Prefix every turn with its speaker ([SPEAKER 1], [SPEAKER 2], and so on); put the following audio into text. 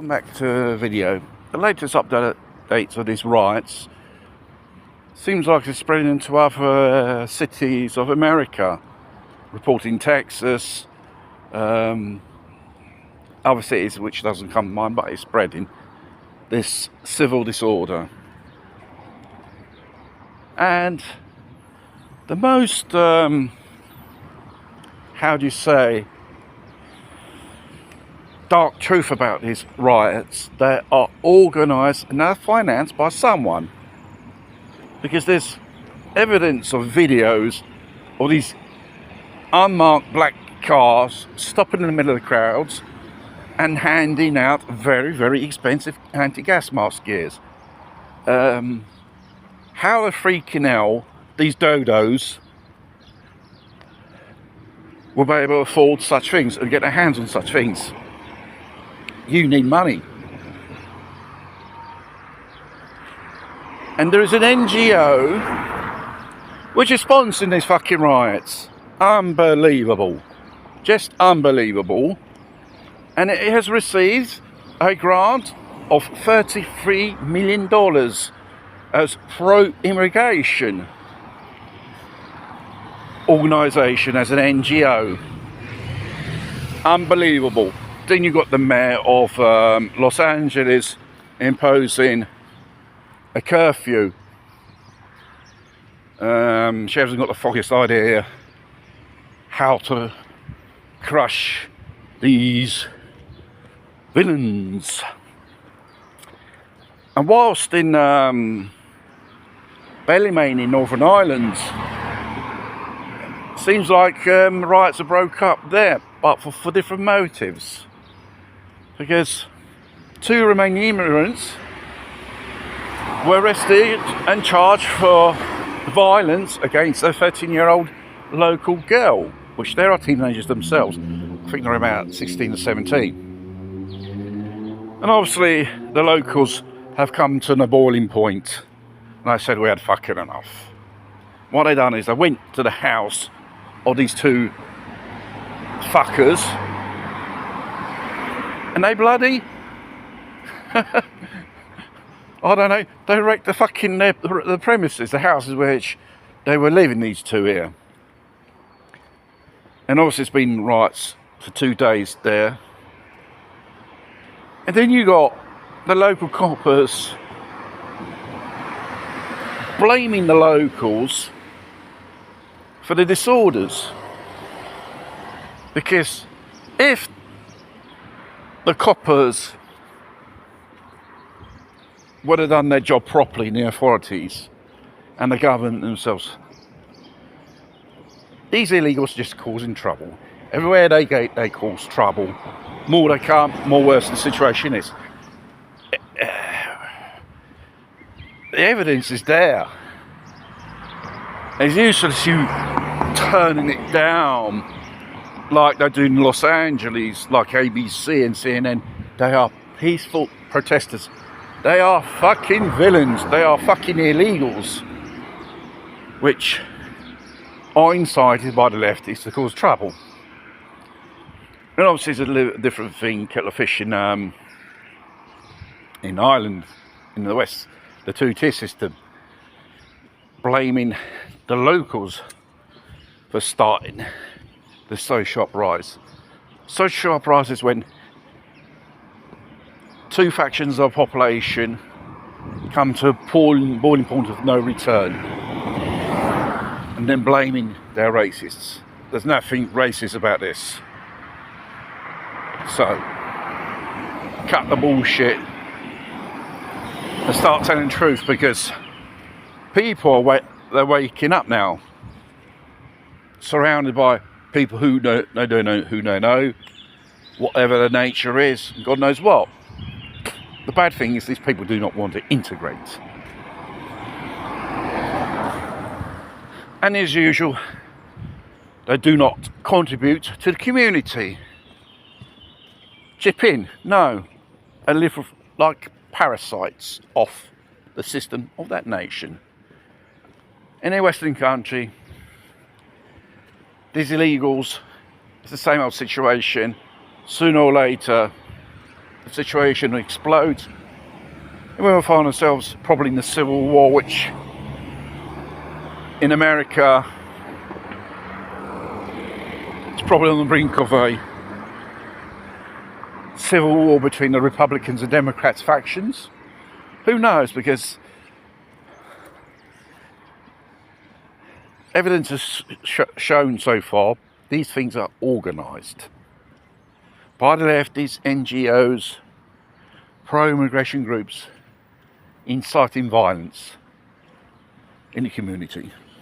[SPEAKER 1] welcome back to a video. The latest updates of these riots seems like it's spreading into other cities of America, reporting Texas, other cities which doesn't come to mind, but it's spreading this civil disorder. And the most, how do you say, dark truth about these riots, they are organised and they're financed by someone, because there's evidence of videos of these unmarked black cars stopping in the middle of the crowds and handing out very, very expensive anti-gas mask gears. How the freaking hell these dodos will be able to afford such things and get their hands on such things? You need money. And there is an NGO which is sponsoring these fucking riots. Unbelievable. Just unbelievable. And it has received a grant of $33 million as pro-immigration organisation, as an NGO. Unbelievable. Then you've got the mayor of Los Angeles imposing a curfew. She hasn't got the foggiest idea how to crush these villains. And whilst in Ballymain in Northern Ireland, seems like riots are broke up there, but for different motives. Because 2 Romanian immigrants were arrested and charged for violence against a 13-year-old local girl, which they are teenagers themselves. I think they're about 16 or 17. And obviously the locals have come to the boiling point, and I said we had fucking enough. What they done is they went to the house of these 2 fuckers, and they bloody I don't know, they wrecked the fucking the premises, the houses which they were living, these 2 here. And obviously it's been riots for 2 days there. And then you got the local coppers blaming the locals for the disorders. Because if the coppers would have done their job properly in the authorities and the government themselves, these illegals are just causing trouble. Everywhere they go, they cause trouble. More they come, more worse the situation is. The evidence is there. It's useless you turning it down like they do in Los Angeles, like ABC and CNN. They are peaceful protesters. They are fucking villains. They are fucking illegals, which are incited by the leftists to cause trouble. And obviously it's a different thing, kettle of fish in Ireland, in the west, the 2-tier system, blaming the locals for starting the social uprising. Social uprising is when 2 factions of population come to a boiling point of no return, and then blaming their racists. There's nothing racist about this. So, cut the bullshit and start telling the truth, because people they're waking up now, surrounded by people who don't know whatever the nature is, God knows what. The bad thing is these people do not want to integrate. And as usual, they do not contribute to the community. Chip in, no, and live like parasites off the system of that nation. In a Western country, these illegals, it's the same old situation. Sooner or later, the situation explodes, and we'll find ourselves probably in the Civil War, which in America is probably on the brink of a civil war between the Republicans and Democrats factions. Who knows, because evidence has shown so far these things are organised by the lefties, NGOs, pro-immigration groups, inciting violence in the community.